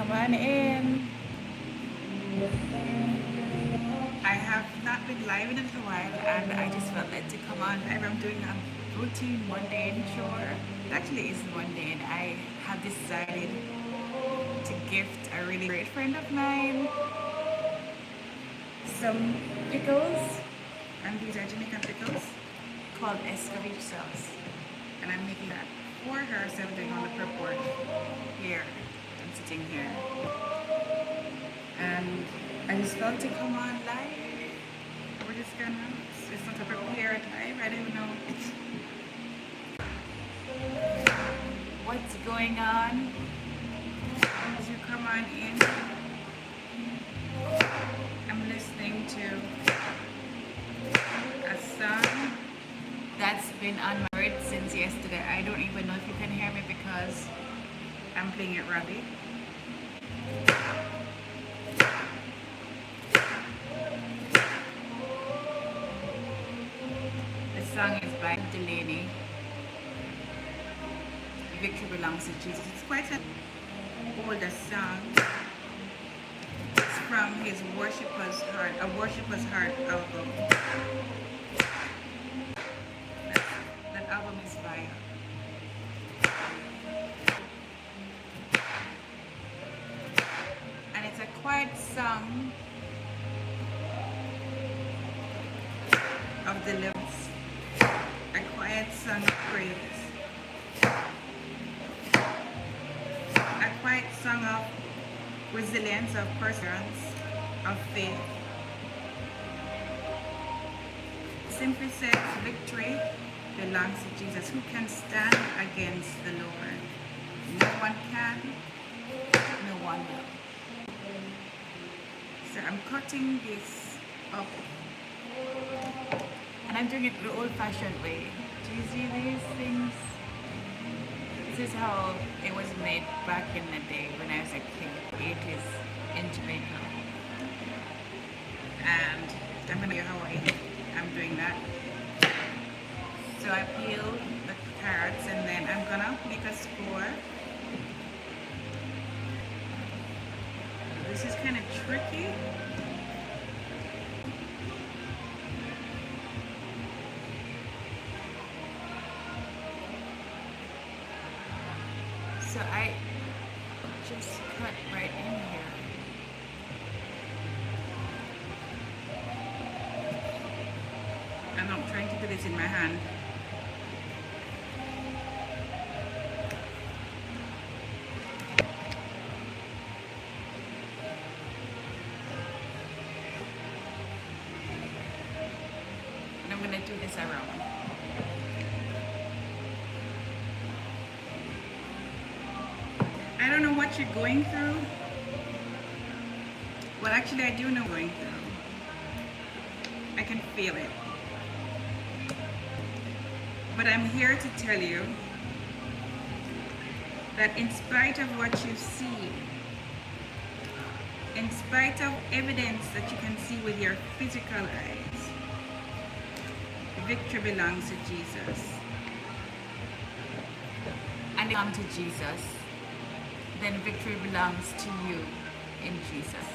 Come on in. I have not been live in a little while and I just felt led to come on live. I'm doing a routine mundane chore. It actually is mundane. I have decided to gift a really great friend of mine some pickles, and these are Jamaican pickles called escovitch sauce. And I'm making that for her, so I'm doing all the prep work here. I'm sitting here. And I just felt to come on live. We're just gonna, it's not a prepared live, I don't know what's going on. As you come on in, I'm listening to a song that's been on my radio since yesterday. I don't even know if you can hear me because I'm playing it raggedy. The song is by Delaney. Victory Belongs to Jesus. It's quite an older song. It's from his Worshipper's Heart, a Worshipper's Heart album. That album is fire. And it's a quiet song of deliverance, a quiet song of praise, a quiet song of resilience, of perseverance, of faith. Simply says, victory belongs to Jesus. Who can stand against the Lord? No one can, no one will. So I'm cutting this up, and I'm doing it the old-fashioned way. Do you see these things? This is how it was made back in the day when I was a kid, 80s in Jamaica. And I'm gonna show you how I'm doing that. So I peel the carrots and then I'm gonna make a score. This is kind of tricky. So I just cut right in here. And I'm trying to do this in my hand. And I'm gonna do this around. I don't know what you're going through. Well, actually, I do know what you're going through. I can feel it. But I'm here to tell you that in spite of what you see, in spite of evidence that you can see with your physical eyes, victory belongs to Jesus. And belong to Jesus, then victory belongs to you in Jesus.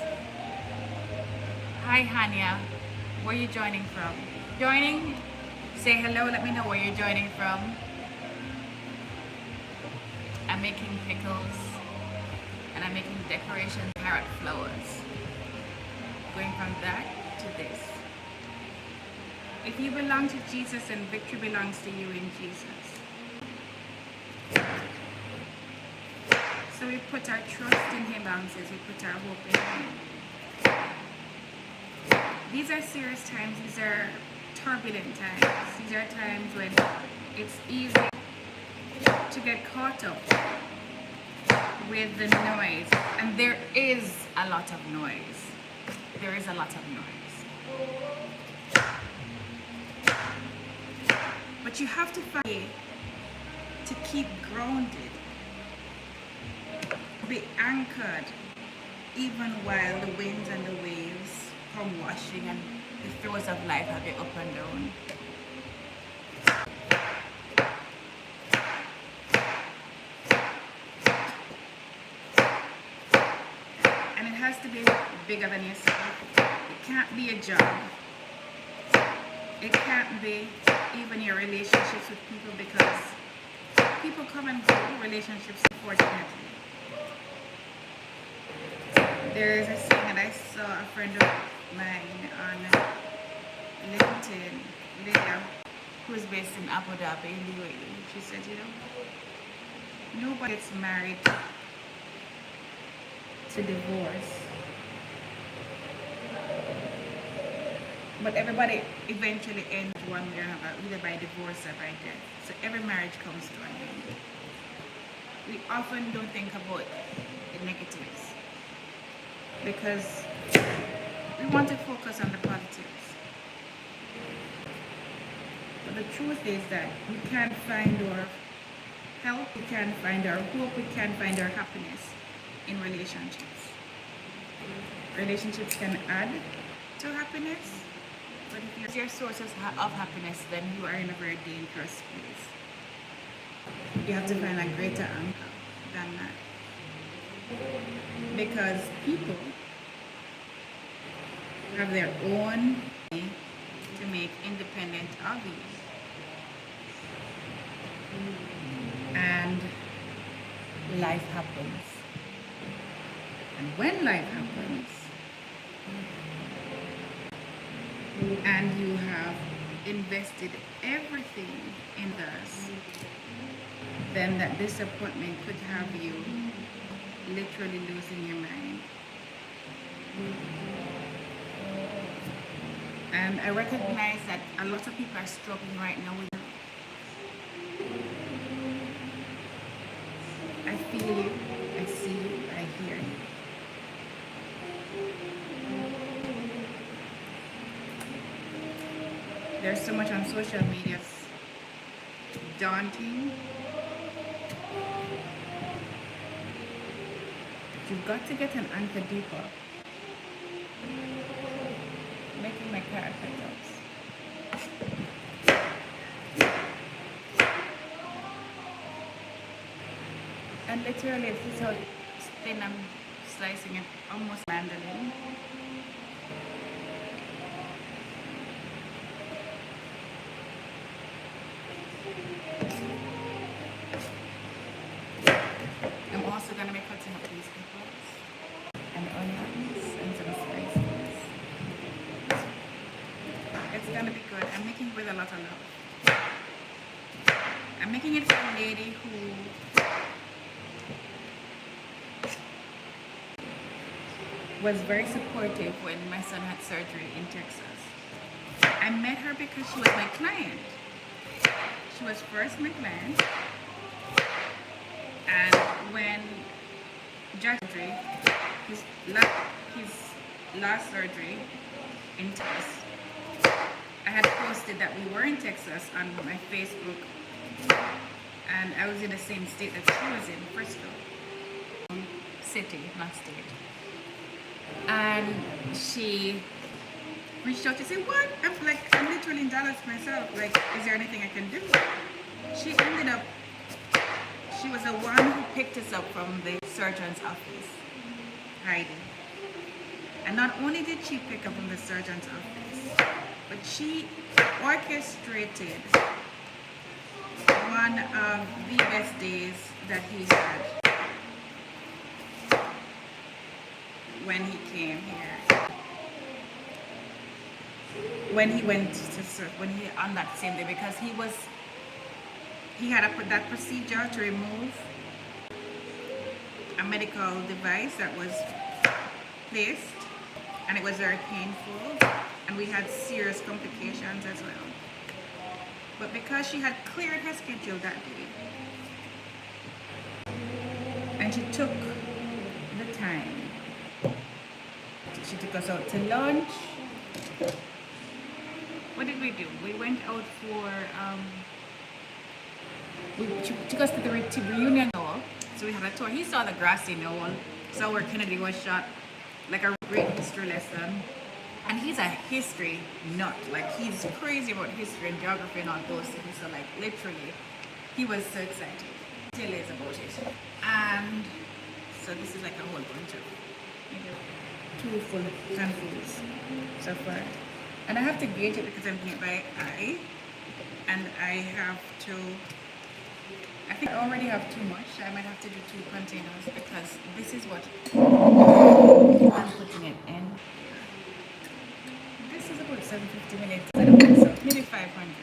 Hi Hania, where are you joining from? Joining? Say hello, let me know where you're joining from. I'm making pickles and I'm making decoration carrot flowers. Going from that to this. If you belong to Jesus, then victory belongs to you in Jesus. So we put our trust in Him, bounces. We put our hope in Him. These are serious times. These are turbulent times. These are times when it's easy to get caught up with the noise. And there is a lot of noise. There is a lot of noise. But you have to fight to keep grounded. Be anchored even while the winds and the waves come washing and the throes of life have you up and down. has to be bigger than yourself. It can't be a job. It can't be even your relationships with people, because people come and go, relationships, unfortunately. There is a saying that I saw a friend of mine on LinkedIn, Leah, who's based in Abu Dhabi in the UAE. She said, nobody gets married to divorce, but everybody eventually ends one way or another, either by divorce or by death. So every marriage comes to an end. We often don't think about the negatives because we want to focus on the positives. But the truth is that we can't find our health, we can't find our hope, we can't find our happiness in relationships. Relationships can add to happiness, but if you're your sources of happiness, then you are in a very dangerous place. You have to find a greater anchor than that. Because people have their own way to make independent of you. And life happens. And when life happens, and you have invested everything in this, then that disappointment could have you literally losing your mind. And I recognize that a lot of people are struggling right now with I feel you, I see you, I hear you. There's so much on social media, it's daunting. You've got to get an anchor deeper. Making my character jokes. And literally, this is how thin I'm slicing it, almost mandolin. I'm also going to be cutting up these pickles and onions and some spices. It's going to be good. I'm making it with a lot of love. I'm making it for a lady who was very supportive when my son had surgery in Texas. I met her because she was my client. She was first my client, and when surgery, his last surgery in Texas, I had posted that we were in Texas on my Facebook, and I was in the same state that she was in, Frisco. City, not state. And she reached out to say, what? I'm literally in Dallas myself. Like, is there anything I can do? She ended up, she was the one who picked us up from the surgeon's office, Heidi. And not only did she pick up from the surgeon's office, but she orchestrated one of the best days that he had when he came here. When he went on that same day, because he had that procedure to remove a medical device that was placed, and it was very painful, and we had serious complications as well. But because she had cleared her schedule that day, and she took the time, she took us out to lunch. What did we do? We went out for, she took us to the reunion knoll. So we had a tour. He saw the grassy knoll, saw where Kennedy was shot, like a great history lesson. And he's a history nut. Like, he's crazy about history and geography and all those things. So, like, literally, he was so excited. He still is about it. And so this is like a whole bunch of, 2 full handfuls so far. And I have to gauge it because I'm doing it by eye. And I have to, I think I already have too much. I might have to do 2 containers because this is what I'm putting it in. This is about 750 minutes. I don't think so. Maybe 500.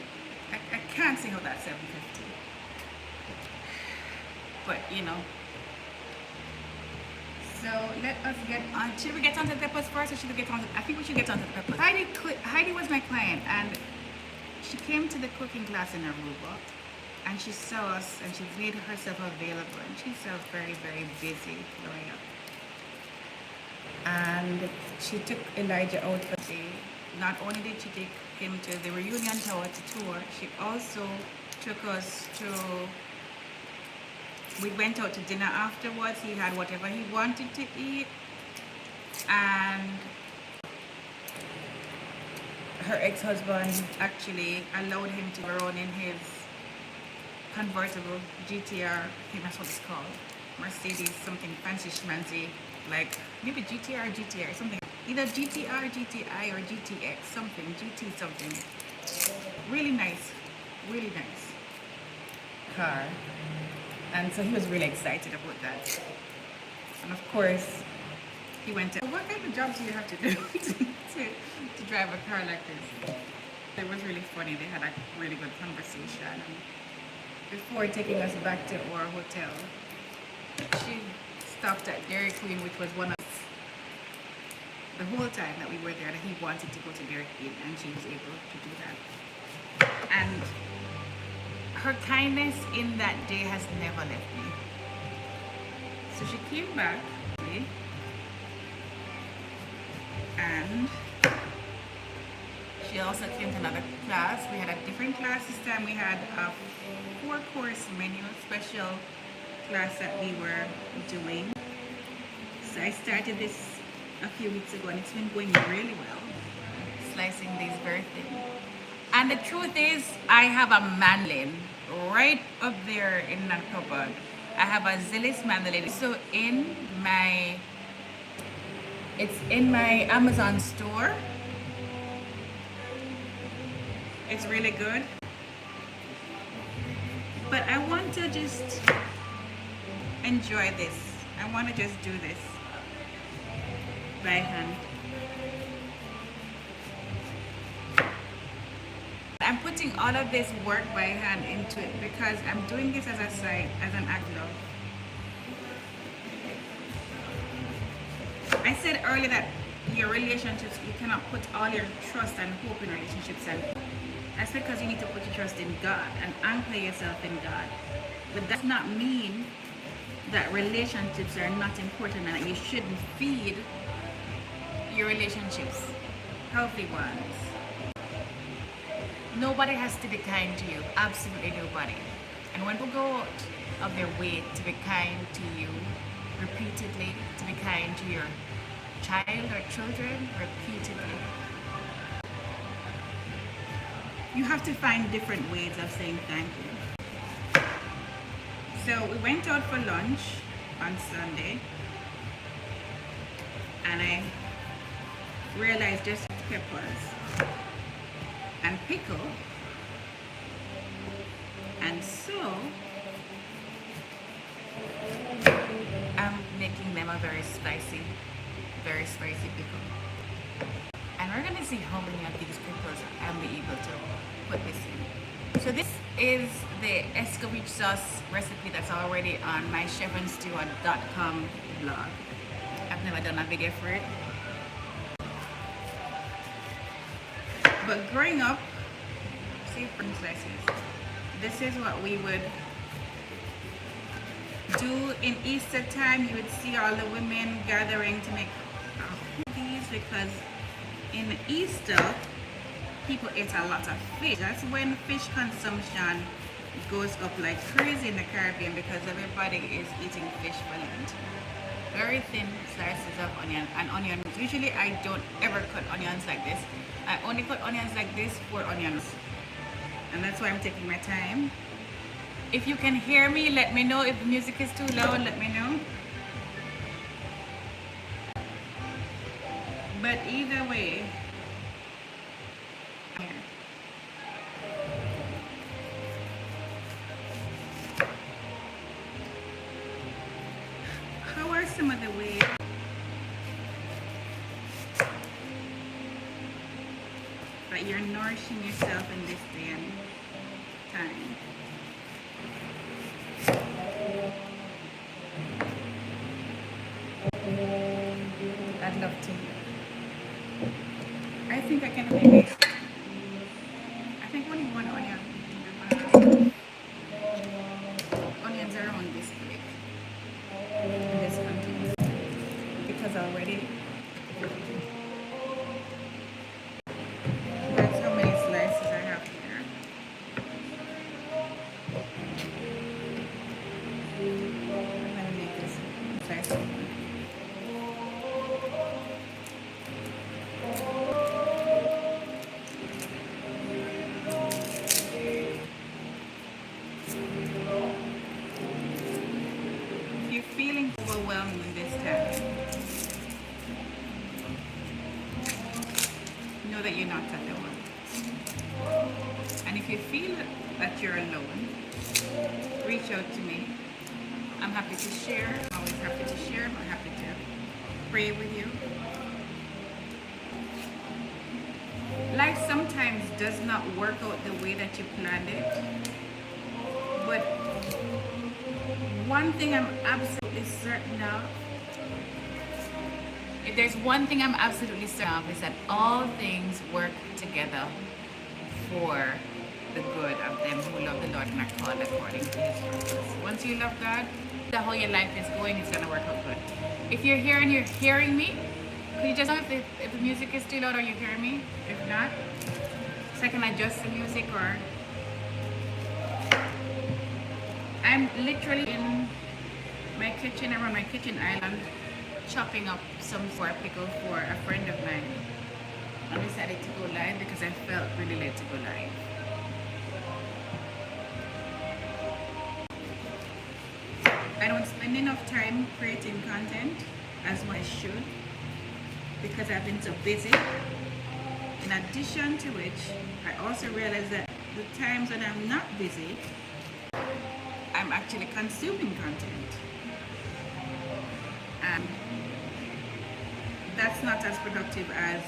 I can't see how that's 750. But you know. So let us get on. Should we get onto the peppers first, or should we get on? I think we should get onto the peppers. Heidi was my client, and she came to the cooking class in Aruba, and she saw us, and she made herself available, and she's so very, very busy growing up. And she took Elijah out for the day. Not only did she take him to the reunion tower to tour, she also took us to, we went out to dinner afterwards. He had whatever he wanted to eat, and her ex-husband actually allowed him to go around in his convertible GTR, I think that's what it's called, Mercedes something fancy schmancy, like maybe GTR or GTI, something, either GTR, GTI or GTX, something, GT something. Really nice car. And so he was really excited about that. And of course, he went to, what kind of jobs do you have to do to drive a car like this? It was really funny. They had a really good conversation. And before taking us back to our hotel, she stopped at Dairy Queen, which was one of the whole time that we were there, that he wanted to go to Dairy Queen, and she was able to do that. And her kindness in that day has never left me. So she came back, and she also came to another class. We had a different class this time. We had a 4-course menu, special class that we were doing. So I started this a few weeks ago, and it's been going really well. Slicing these very thin. And the truth is, I have a mandolin right up there in that cupboard. I have a Zillis mandolin. So it's in my Amazon store. It's really good. But I want to just enjoy this. I want to just do this by hand. I'm putting all of this work by hand into it because I'm doing this as a side, as an act of love. I said earlier that your relationships, you cannot put all your trust and hope in relationships, and that's because you need to put your trust in God and anchor yourself in God. But that does not mean that relationships are not important and that you shouldn't feed your relationships, healthy ones. Nobody has to be kind to you, absolutely nobody. And when people go out of their way to be kind to you repeatedly, to be kind to your child or children repeatedly, you have to find different ways of saying thank you. So we went out for lunch on Sunday, and I realized just peppers and pickle, and so I'm making them a very spicy pickle. And we're gonna see how many of these pickles I'll be able to put this in. So this is the escovitch sauce recipe that's already on my chefandsteward.com blog. I've never done a video for it. But growing up, see, spring slices, this is what we would do in Easter time. You would see all the women gathering to make these, because in Easter, people eat a lot of fish. That's when fish consumption goes up like crazy in the Caribbean, because everybody is eating fish for Lent. Very thin slices of onion. And onion, usually I don't ever cut onions like this. I only cut onions like this for onions. And that's why I'm taking my time. If you can hear me, let me know. If the music is too loud, let me know. But either way, here. How are some of the ways that you're nourishing yourself in this day and time? I'd love to. I think I can maybe. I think only one onion. Onions are on this plate. In this container. Because already that's how many slices I have here. I'm gonna make this slice. If you're feeling overwhelmed in this time, know that you're not alone. And if you feel that you're alone, reach out to me. I'm happy to share. I'm always happy to share. I'm happy to pray with you. Life sometimes does not work out the way that you planned it. But one thing I'm absolutely certain of, if there's one thing I'm absolutely certain of, is that all things work together for the good of them who love the Lord and are called according to His purpose. Once you love God, the whole your life is going, it's gonna work out good. If you're here and you're hearing me, could you just know if the music is too loud or you hear me? If not, so I can adjust the music, or I'm literally in my kitchen, around my kitchen island, chopping up some sour pickle for a friend of mine. I decided to go live because I felt really late to go live. I don't spend enough time creating content as much as I should because I've been so busy. In addition to which, I also realize that the times when I'm not busy, I'm actually consuming content. And that's not as productive as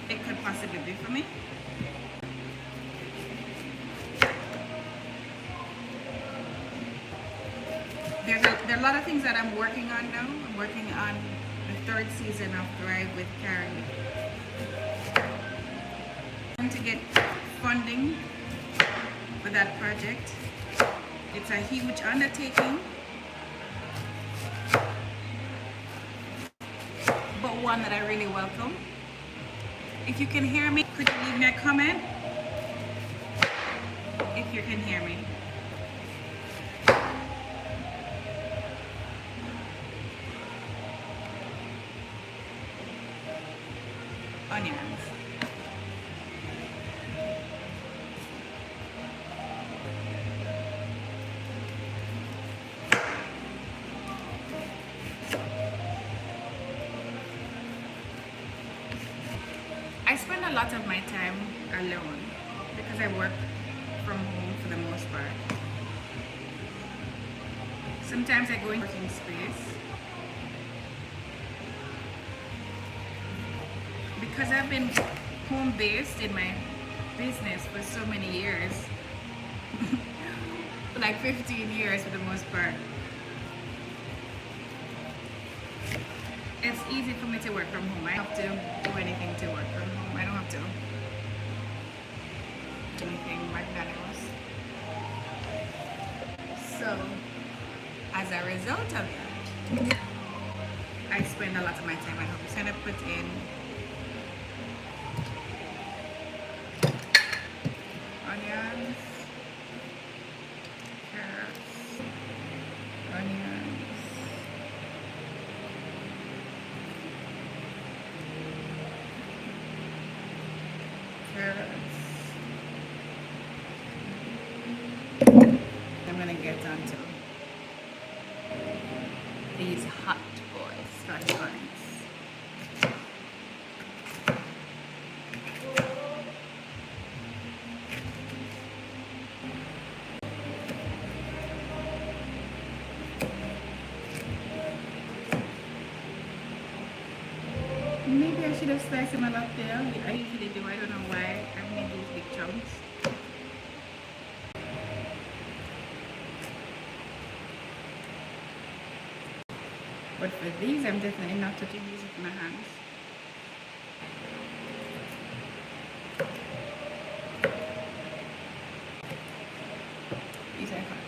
it could possibly be for me. There are a lot of things that I'm working on now. I'm working on the 3rd season of Thrive with Kari. I want to get funding for that project. It's a huge undertaking, but one that I really welcome. If you can hear me, could you leave me a comment? If you can hear me. Onions. I spend a lot of my time alone because I work from home for the most part. Sometimes I go in working space. Because I've been home-based in my business for so many years, like 15 years for the most part, it's easy for me to work from home. I don't have to do anything to work from home. I don't have to do anything magnanimous. So, as a result of that, I spend a lot of my time at home. So I put in onions, carrots, onions, carrots. I'm gonna get onto these hot boys. touch points. Maybe I should have sliced them a lot there. I usually do. I don't know why I made these big chunks. But for these, I'm definitely not touching these with my hands. These are hot.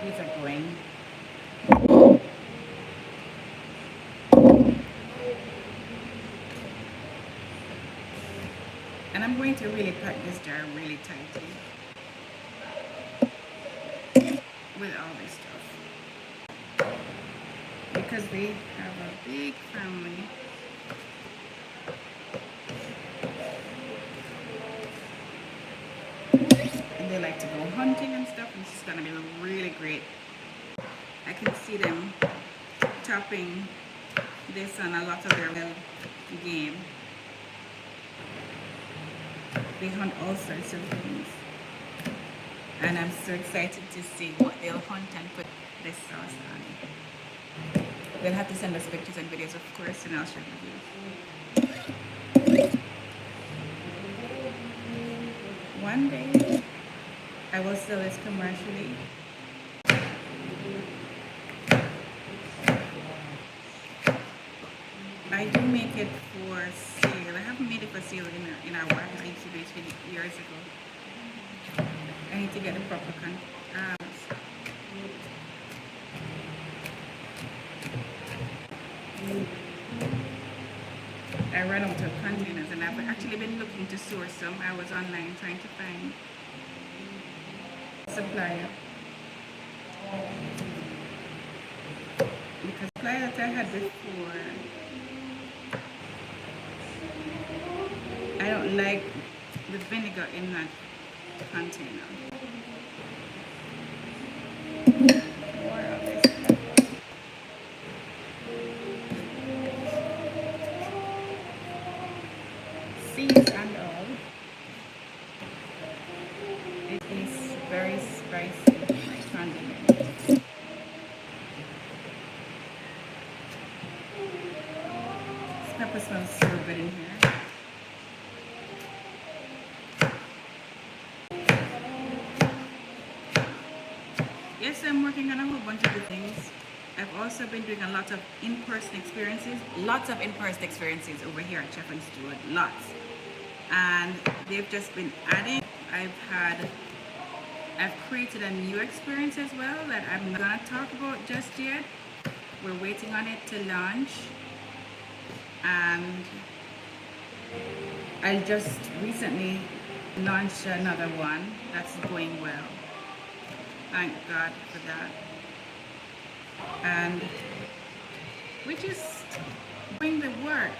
These are going. And I'm going to really pack this jar really tightly with all this stuff. Because we have a big family. And they like to go hunting and stuff, and this is going to be really great. I can see them topping this on a lot of their game. They hunt all sorts of things. And I'm so excited to see what they'll hunt and put this sauce on. They'll have to send us pictures and videos, of course, and I'll share with you. One day, I will sell this commercially. I do make it for sale. I haven't made it for sale in a while. I used to do it years ago. I need to get the proper I ran out of containers, and I've actually been looking to source some. I was online trying to find a supplier. Because the supplier that I had before, I don't like the vinegar in that container. More of this. Seeds and all. It is very spicy condiment. This pepper smells so good in here. Yes, I'm working on a whole bunch of good things. I've also been doing a lot of in-person experiences. Lots of in-person experiences over here at Chef and Stewart. Lots. And they've just been adding. I've created a new experience as well that I'm not gonna talk about just yet. We're waiting on it to launch. And I just recently launched another one that's going well. Thank God for that. And we just doing the work.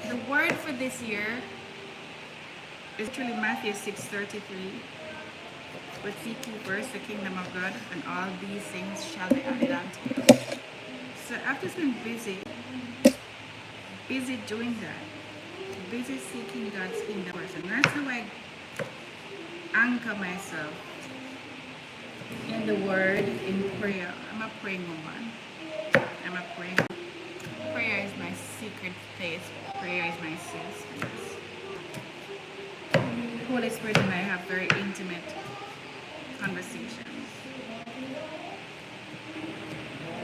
The word for this year is actually Matthew 6:33. But seek ye first the kingdom of God, and all these things shall be added unto you. So I've just been busy doing that. Busy seeking God's kingdom first. And that's how I anchor myself in the word, in prayer. I'm a praying woman. Prayer is my secret place. Prayer is my safe space. Holy Spirit and I have very intimate conversations.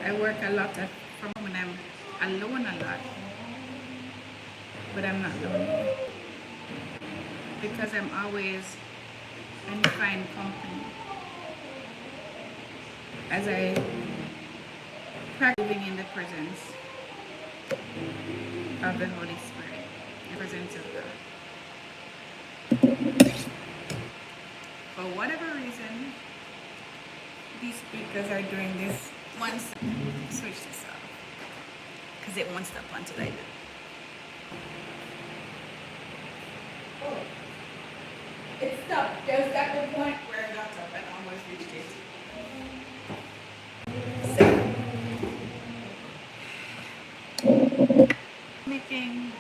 I work a lot from home and I'm alone a lot. But I'm not lonely. Because I'm always in fine company. As I practice living in the presence of the Holy Spirit, the presence of God. For whatever reason, these speakers are doing this. Once switch this off, because it won't stop until I do. It stopped just at the point where I got up and almost reached it. So, making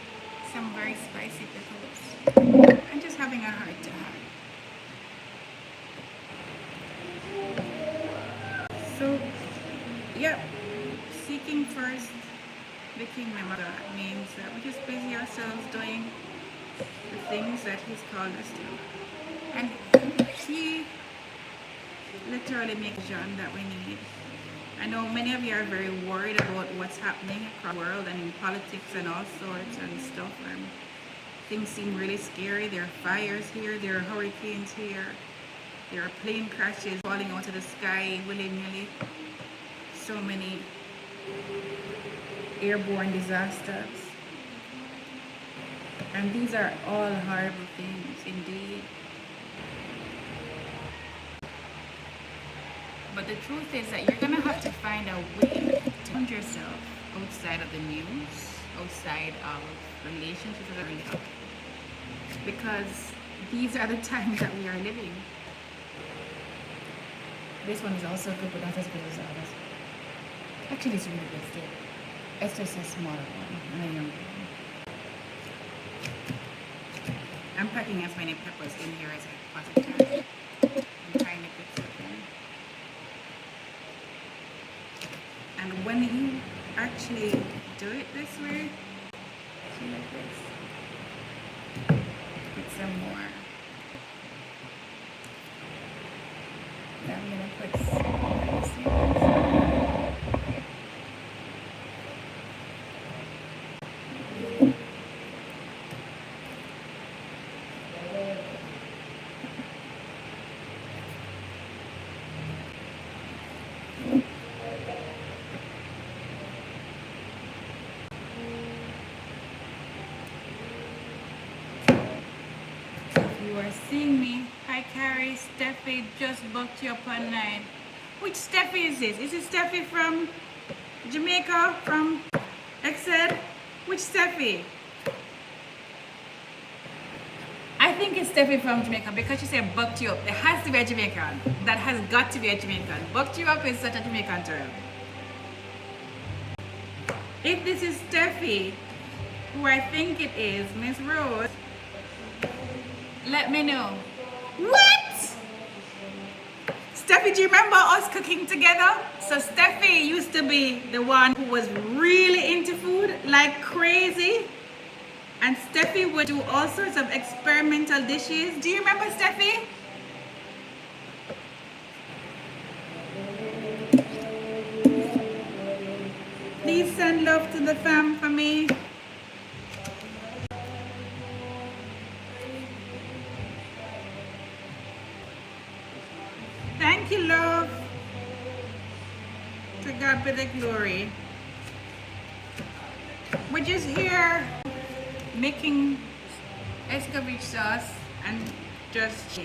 some very spicy pickles. I'm just having a heart to heart. So, yep, seeking first the kingdom of God means that we just busy ourselves doing the things that He's called us to. And He literally makes vision that we need. I know many of you are very worried about what's happening across the world and in politics and all sorts and stuff. And things seem really scary. There are fires here, there are hurricanes here, there are plane crashes falling out of the sky willy-nilly. So many airborne disasters. And these are all horrible things indeed. But the truth is that you're going to have to find a way to find yourself outside of the news, outside of relationships that are really up. Because these are the times that we are living. This one is also good, but not as good as the others. Actually, it's really good still. It's just a smaller one, and a younger one. I'm packing as many peppers in here as I possibly can. I'm trying to put something. And when you actually do it this way, see like this, put some more. Now I'm gonna put some. You are seeing me. Hi Kari, Steffi just booked you up online. Which Steffi is this? Is it Steffi from Jamaica? From Exed? Which Steffi? I think it's Steffi from Jamaica because she said booked you up. It has to be a Jamaican. That has got to be a Jamaican. Booked you up is such a Jamaican term. If this is Steffi, who I think it is, Miss Rose, let me know. What? Steffi, do you remember us cooking together? So Steffi used to be the one who was really into food like crazy. And Steffi would do all sorts of experimental dishes. Do you remember Steffi? Please send love to the fam for me. Thank you, love. To God be the glory. We're just here making escovitch sauce and just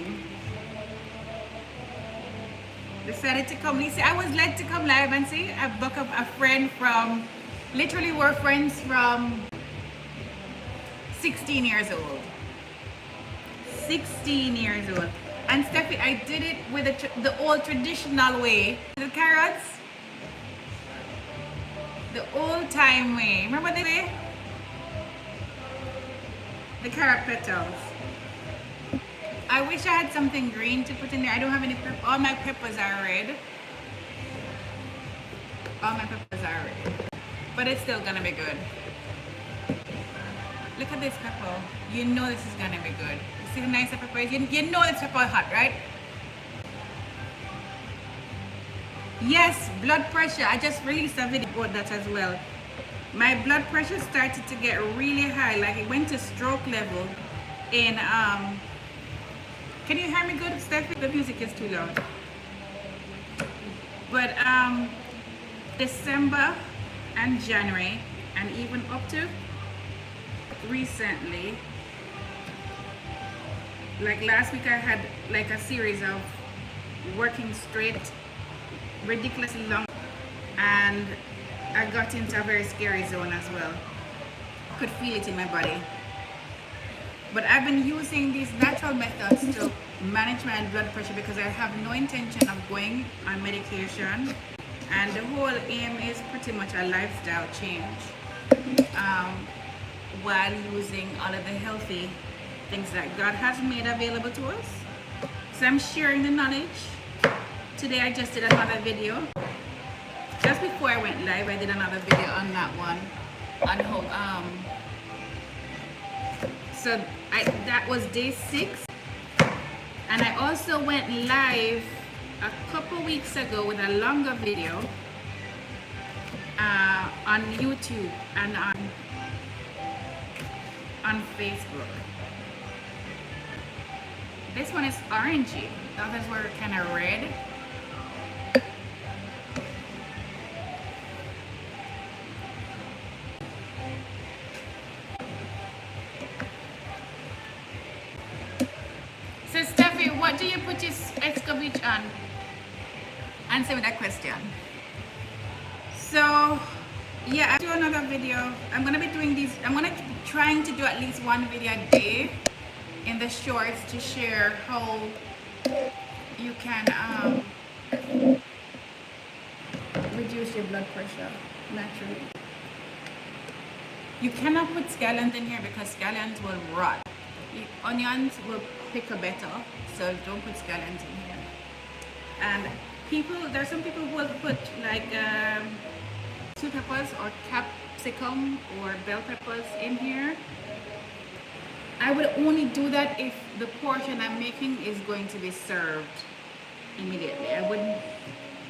decided to come. Lisa, I was led to come live and see. I booked up a friend from, literally we're friends from 16 years old. 16 years old. And Steffi, I did it with the old traditional way. The carrots. The old time way. Remember the way? The carrot petals. I wish I had something green to put in there. I don't have any pepper. All my peppers are red. All my peppers are red. But it's still gonna be good. Look at this pepper. You know this is gonna be good. You see the nice pepper is? You know this pepper is hot, right? Yes, blood pressure. I just released a video about that as well. My blood pressure started to get really high, like it went to stroke level in can you hear me good, Steffi? The music is too loud. But December and January and even up to recently, like last week I had like a series of working straight ridiculously long, and I got into a very scary zone as well. Could feel it in my body. But I've been using these natural methods to manage my blood pressure because I have no intention of going on medication. And the whole aim is pretty much a lifestyle change, while using all of the healthy things that God has made available to us. So I'm sharing the knowledge. Today I just did another video. Just before I went live, I did another video on that one. On how, so that was day 6. And I also went live a couple weeks ago with a longer video on YouTube and on Facebook. This one is orangey. The others were kind of red. So Steffi, what do you put your excavate on? Answer me that question. So yeah, I do another video. I'm gonna be doing these. I'm gonna be trying to do at least one video a day in the shorts to share how you can reduce your blood pressure naturally. You cannot put scallions in here because scallions will rot. Onions will pickle better, so don't put scallions in here. And there are some people who will put like sweet peppers or capsicum or bell peppers in here. I would only do that if the portion I'm making is going to be served immediately. I wouldn't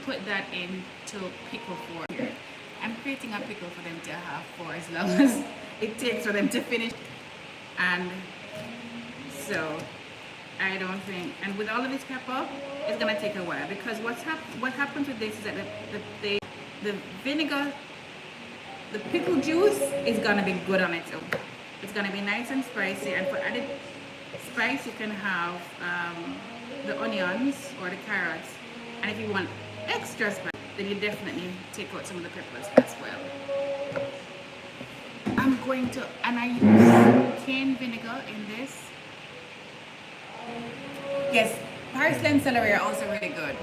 put that in to pickle for here. I'm creating a pickle for them to have for as long as it takes for them to finish. And so I don't think, and with all of this pepper, it's gonna take a while because what happens with this is that the vinegar, the pickle juice is gonna be good on its own. It's gonna be nice and spicy, and for added spice, you can have the onions or the carrots. And if you want extra spice, then you definitely take out some of the peppers as well. I'm going to, and I use cane vinegar in this. Yes, parsley and celery are also really good.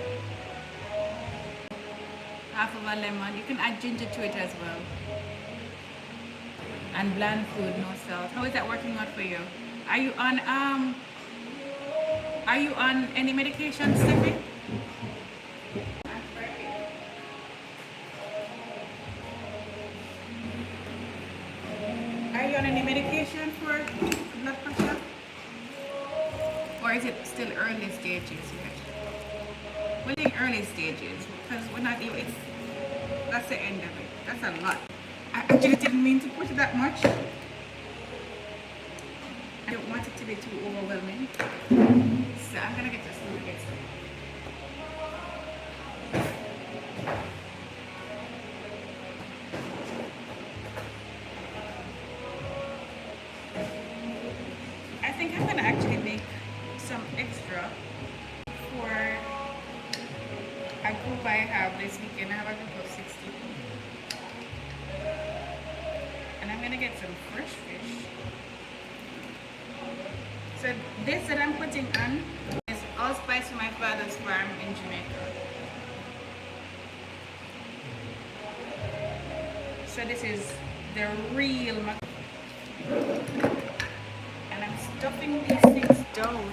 Half of a lemon. You can add ginger to it as well. And bland food, no salt. How is that working out for you? Are you on any medication, Steffi? Are you on any medication for blood pressure? Or is it still early stages yet? We're in early stages because we're not even, that's the end of it. That's a lot. I actually didn't mean to put that much. I don't want it to be too overwhelming. So I'm gonna get this a little bit. I think I'm gonna actually make some extra for a group I have this weekend. I have a group of 60 people. And I'm gonna get some fresh fish. So this that I'm putting on is allspice from my father's farm in Jamaica. So this is the real and I'm stuffing these things down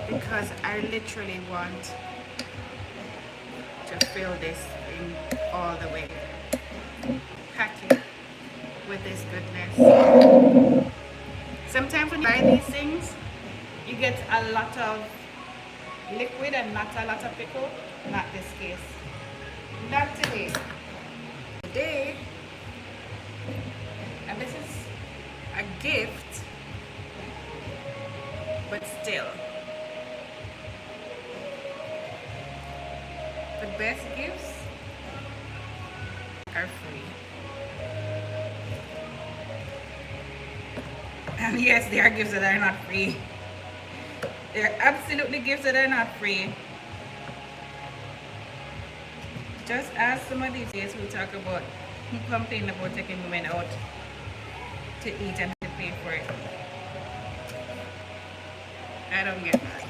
because I literally want to fill this thing all the way. Pack it with this goodness. Sometimes when you buy these things, you get a lot of liquid and not a lot of pickle. Not this case. Not today. Today, and this is a gift, but still, the best gifts are free. And yes, there are gifts that are not free. There are absolutely gifts that are not free. Just as some of these days we talk about who complain about taking women out to eat and to paid for it. I don't get that.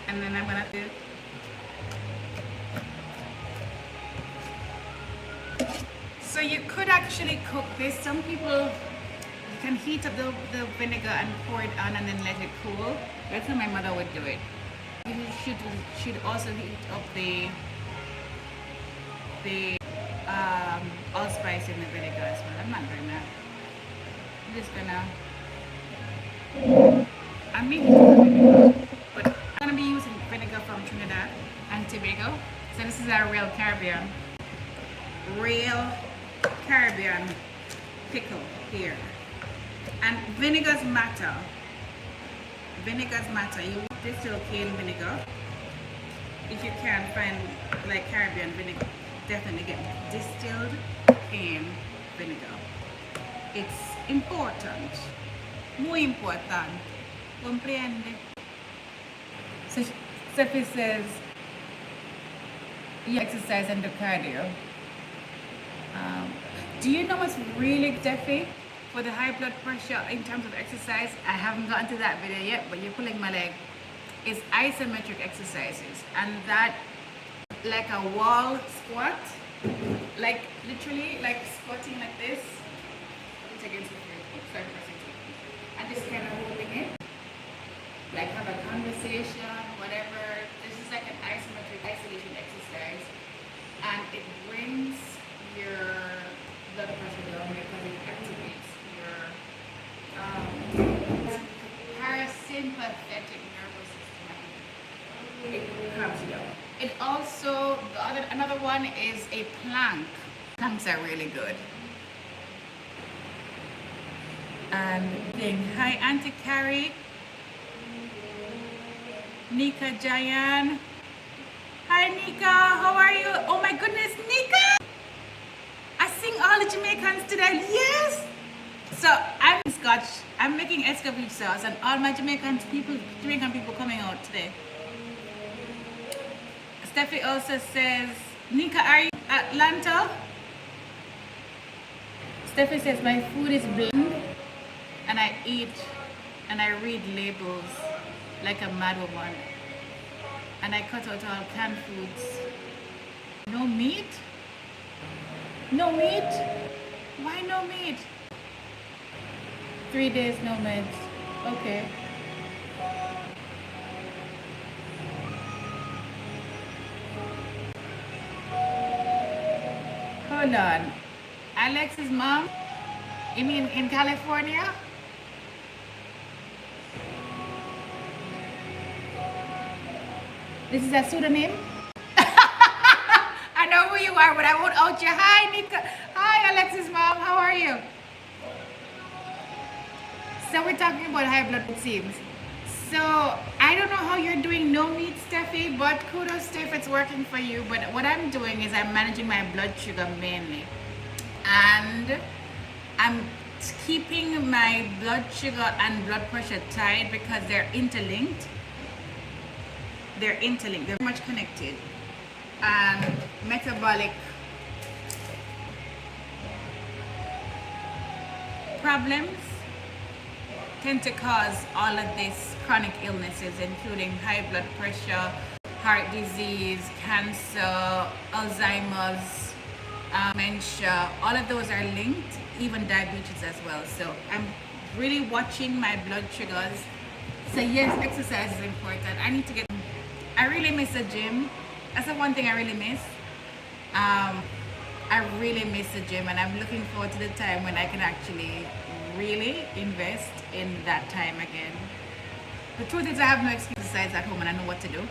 And then I'm gonna do. So you could actually cook this. Some people, you can heat up the vinegar and pour it on and then let it cool. That's how my mother would do it. You should also heat up the allspice in the vinegar as well. I'm not doing that. I'm just gonna, I'm making vinegar, but I'm gonna be using vinegar from Trinidad and Tobago. So this is our real Caribbean pickle here. And vinegars matter. Vinegars matter. You want distilled cane vinegar. If you can find like Caribbean vinegar, definitely get distilled cane vinegar. It's important. Muy important. Comprende? So Steffi says you exercise and do cardio. Do you know what's really Steffi for the high blood pressure in terms of exercise? I haven't gotten to that video yet, but you're pulling my leg. It's isometric exercises, and that like a wall squat, like literally like squatting like this. It's against the floor. Sorry, and just kind of holding it, like have a conversation, whatever. This is like an isometric isolation exercise, and it brings your blood pressure down because it activates your parasympathetic nervous system. It calms you down. It also, another one is a plank. Planks are really good. And then, hi Auntie Kari, Nika Jayan. Hi Nika, how are you? Oh my goodness, Nika! I sing all the Jamaicans today, yes! So I'm Scotch, I'm making escovitch sauce and all my Jamaican people coming out today. Steffi also says, Nika, are you Atlanta? Steffi says, my food is bland and I eat and I read labels like a mad woman. And I cut out all canned foods. No meat? No meat? Why no meat? 3 days, no meds. Okay. Hold on. Alex's mom? You mean in California? This is a pseudonym? I know who you are, but I won't out you. Hi, Nika. Hi, Alex's mom. How are you? So we're talking about high blood, it seems. So I don't know how you're doing no meat, Steffi, but kudos to if it's working for you. But what I'm doing is I'm managing my blood sugar mainly. And I'm keeping my blood sugar and blood pressure tight because they're interlinked. They're interlinked, they're much connected. And metabolic problems tend to cause all of these chronic illnesses, including high blood pressure, heart disease, cancer, Alzheimer's, dementia. All of those are linked, even diabetes as well. So I'm really watching my blood sugars. So yes, exercise is important. I really miss the gym. That's the one thing I really miss. I really miss the gym, and I'm looking forward to the time when I can actually really invest in that time again. The truth is I have no exercise at home and I know what to do,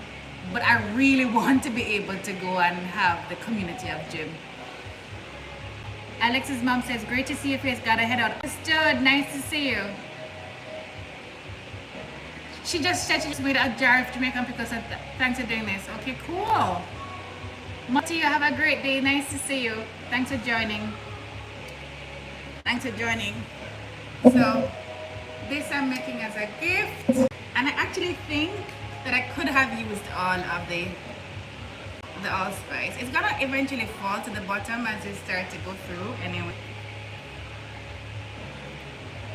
but I really want to be able to go and have the community of gym. Alex's mom says, great to see your face, gotta head out. Understood, nice to see you. She just made a jar of Jamaican pickles, so thanks for doing this. Okay, cool. Monty, you have a great day. Nice to see you. Thanks for joining. Thanks for joining. So, this I'm making as a gift. And I actually think that I could have used all of the the allspice. It's gonna eventually fall to the bottom as you start to go through anyway,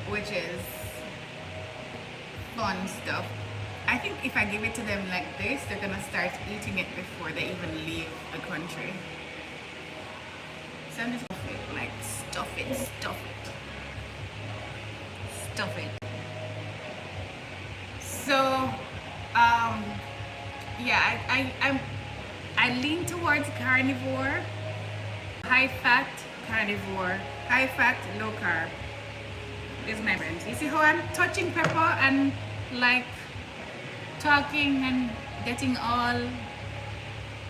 which is fun stuff. I think if I give it to them like this, they're gonna start eating it before they even leave the country. So I'm just gonna like stuff it. So, yeah, I lean towards carnivore, high fat carnivore, high fat low carb is my friends. You see how I'm touching pepper and like talking and getting all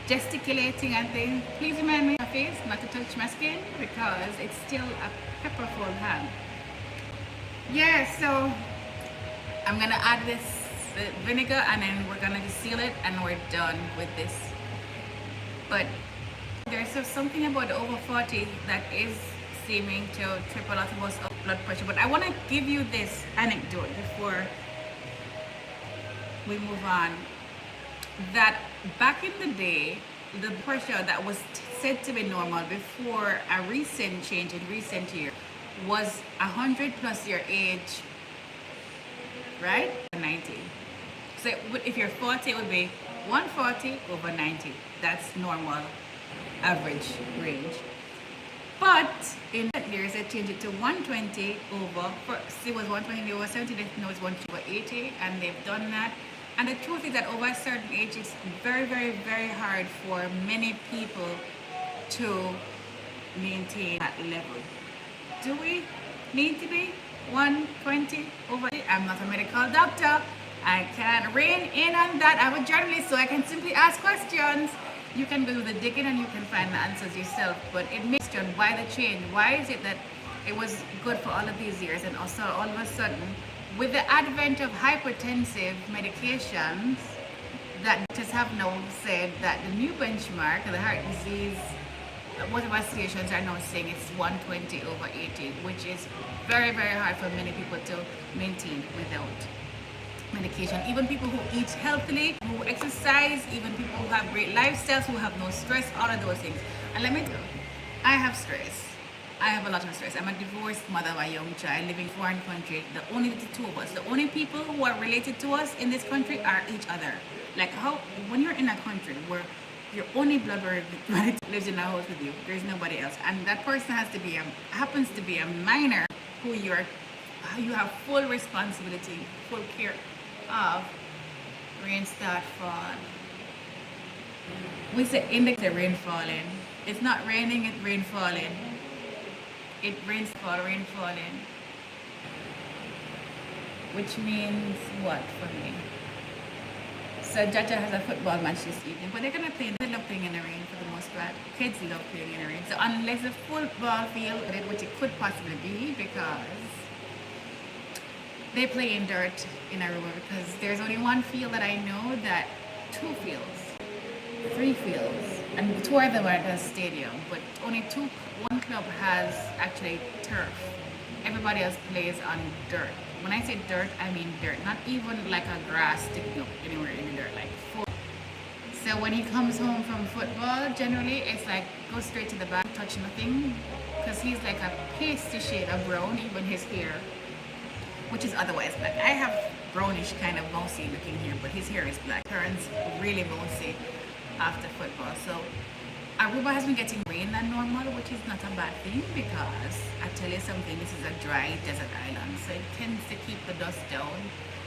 gesticulating and things. Please remind me of my face not to touch my skin because it's still a pepperful hand. Yeah, so I'm gonna add this vinegar and then we're gonna just seal it and we're done with this. But there's just something about the over 40 that is seeming to trip a lot of us up blood pressure. But I want to give you this anecdote before we move on, that back in the day, the pressure that was said to be normal before a recent change in recent year was 100 plus your age, right? 90. So if you're 40, it would be 140 over 90. That's normal average range. But in years, they changed it to 120 over, it was 120 over 70, now it's 120 over 80, and they've done that. And the truth is that over a certain age, it's very, very, very hard for many people to maintain that level. Do we need to be 120 over? I'm not a medical doctor. I can't rein in on that. I'm a journalist, so I can simply ask questions. You can go the digging and you can find the answers yourself. But it makes you why the change? Why is it that it was good for all of these years and also all of a sudden, with the advent of hypertensive medications, that doctors have now said that the new benchmark of the heart disease, whatever stations are now saying it's 120 over 80, which is very, very hard for many people to maintain without medication. Even people who eat healthily, who exercise, even people who have great lifestyles, who have no stress, all of those things. And let me tell you, I have stress. I have a lot of stress. I'm a divorced mother of a young child living in a foreign country. Only the two of us. The only people who are related to us in this country are each other. Like how, when you're in a country where your only blood relative lives in a house with you, there's nobody else. And that person happens to be a minor who you have full responsibility, full care of. Rain start fall. We say index the rain falling. It's not raining, it's rain falling. It rains fall, rain falling. Which means what for me? So Jaja has a football match this evening, but they're gonna play. They love playing in the rain for the most part. Kids love playing in the rain. So unless the football field, which it could possibly be, because they play in dirt in Aruba, because there's only one field that I know that 2 fields, 3 fields, and 2 of them are at a stadium, but only 2. One club has actually turf. Everybody else plays on dirt. When I say dirt, I mean dirt, not even like a grass sticking up anywhere in the dirt, like full. So when he comes home from football, generally it's like go straight to the back, touch nothing, because he's like a pasty shade of brown, even his hair, which is otherwise black. I have brownish kind of mousy looking hair, but his hair is black. Turns really mousy after football. So Aruba has been getting rain than normal, which is not a bad thing, because I tell you something, this is a dry desert island, so it tends to keep the dust down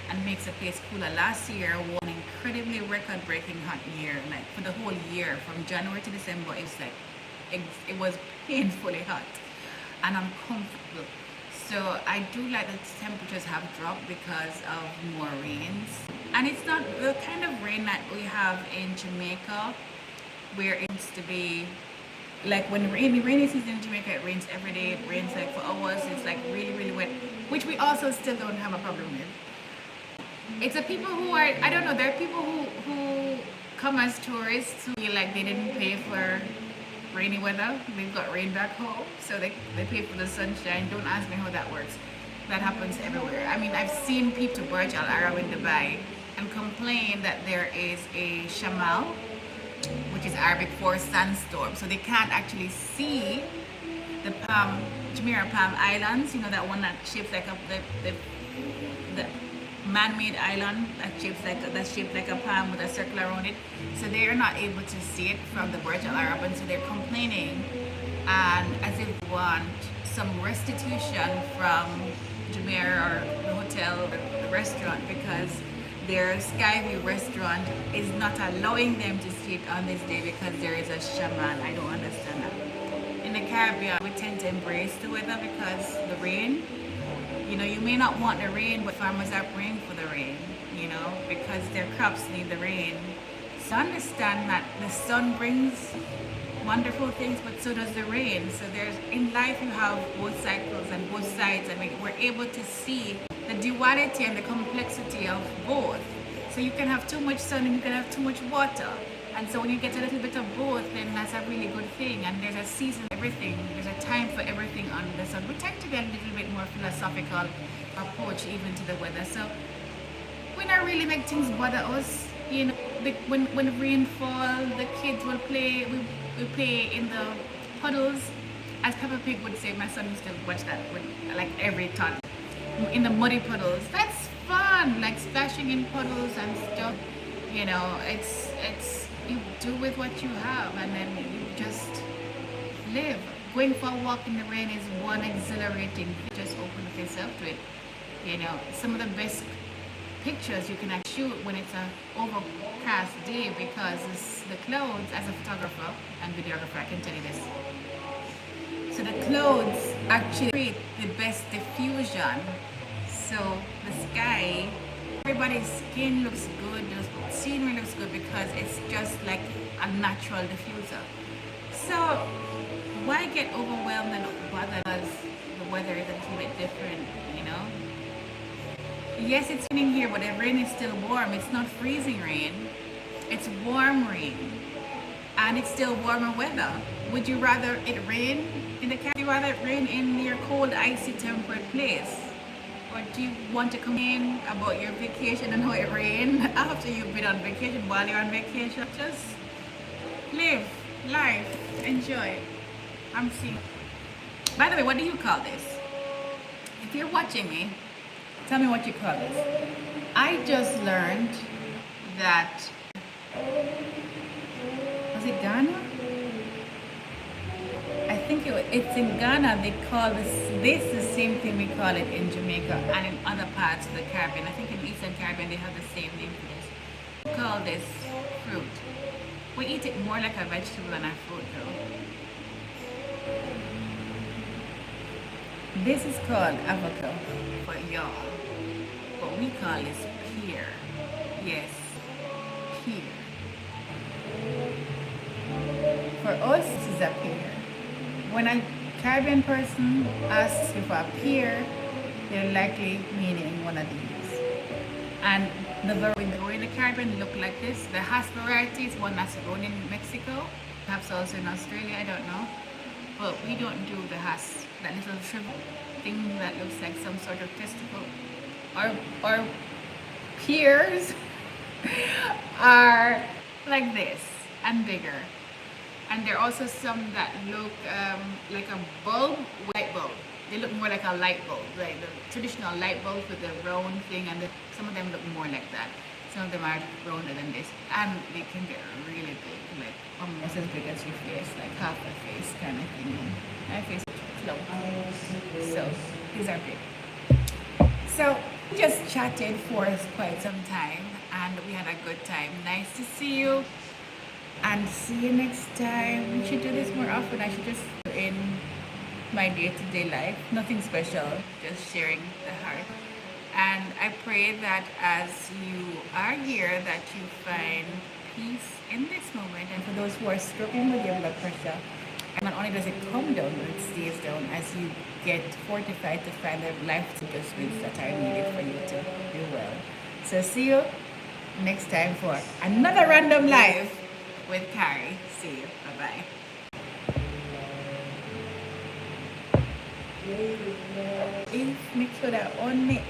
and makes the place cooler. Last year was an incredibly record-breaking hot year. Like for the whole year, from January to December, it was painfully hot and uncomfortable. So I do like that the temperatures have dropped because of more rains, and it's not the kind of rain that we have in Jamaica, where it used to be like when rainy season in Jamaica, it rains every day. It rains like for hours. It's like really, really wet, which we also still don't have a problem with. It's the people who are, I don't know, there are people who come as tourists who feel like they didn't pay for rainy weather. They've got rain back home, so they pay for the sunshine. Don't ask me how that works. That happens everywhere. I mean, I've seen people to Burj Al Arab in Dubai and complain that there is a shamal, which which is Arabic for sandstorm. So they can't actually see the Jumeirah Palm Islands, that one that shapes like the man-made island that's shaped like a palm with a circle around it. So they are not able to see it from the Burj Al Arab, and so they're complaining and as if they want some restitution from Jumeirah or the hotel or the restaurant, because their Skyview restaurant is not allowing them to see it on this day because there is a shaman. I don't understand that. In the Caribbean, we tend to embrace the weather because the rain, you may not want the rain, but farmers are praying for the rain, because their crops need the rain. So understand that the sun brings wonderful things, but so does the rain. So in life you have both cycles and both sides, and we're able to see the duality and the complexity of both. So you can have too much sun and you can have too much water. And so when you get a little bit of both, then that's a really good thing. And there's a season for everything. There's a time for everything under the sun. We tend to get a little bit more philosophical approach even to the weather. So we not really make things bother us. When the rain falls, the kids will play. We play in the puddles. As Peppa Pig would say, my son used to watch that like every time. In the muddy puddles. That's fun, like splashing in puddles and stuff. It's you do with what you have, and then you just live. Going for a walk in the rain is one exhilarating. Just open yourself to it. Some of the best pictures you can actually shoot when it's an overcast day, because the clouds, as a photographer and videographer, I can tell you this. So the clouds actually create the best diffusion. So the sky, everybody's skin looks good, the scenery looks good because it's just like a natural diffuser. So why get overwhelmed and bothered because the weather is a little bit different, Yes, it's raining here, but the rain is still warm. It's not freezing rain. It's warm rain. And it's still warmer weather. Would you rather it rain in the Caribbean? Would you rather it rain in your cold, icy, temperate place? Or do you want to complain about your vacation and how it rained after you've been on vacation? While you're on vacation, just live life, enjoy. I'm seeing. By the way, what do you call this? If you're watching me, tell me what you call this. I just learned that, was it Ghana? I think it's in Ghana. They call this the same thing we call it in Jamaica and in other parts of the Caribbean. I think in Eastern Caribbean they have the same name for this. We call this fruit. We eat it more like a vegetable than a fruit though. This is called avocado for y'all. But we call this pear. Yes, pear. For us, this is a pear. When a Caribbean person asks you for a pear, they're likely meaning one of these. And the very grown in the Caribbean look like this. The Hass variety is one that's grown in Mexico, perhaps also in Australia, I don't know. But we don't do the Hass, that little shrivel thing that looks like some sort of testicle. Our pears are like this and bigger. And there are also some that look like a bulb, light bulb. They look more like a light bulb, like the traditional light bulb with the round thing, and some of them look more like that. Some of them are rounder than this, and they can get really big, like almost as big as your face, like half a face kind of thing. My face is low, so these are big. So we just chatted for quite some time, and we had a good time. Nice to see you. And see you next time. We should do this more often. I should just do in my day-to-day life. Nothing special, just sharing the heart. And I pray that as you are here, that you find peace in this moment. And for those who are struggling with your blood pressure, not only does it come down, but it stays down as you get fortified to find the life adjustments that are needed for you to do well. So see you next time for another random live with Kari. See you. Bye-bye. If me could have only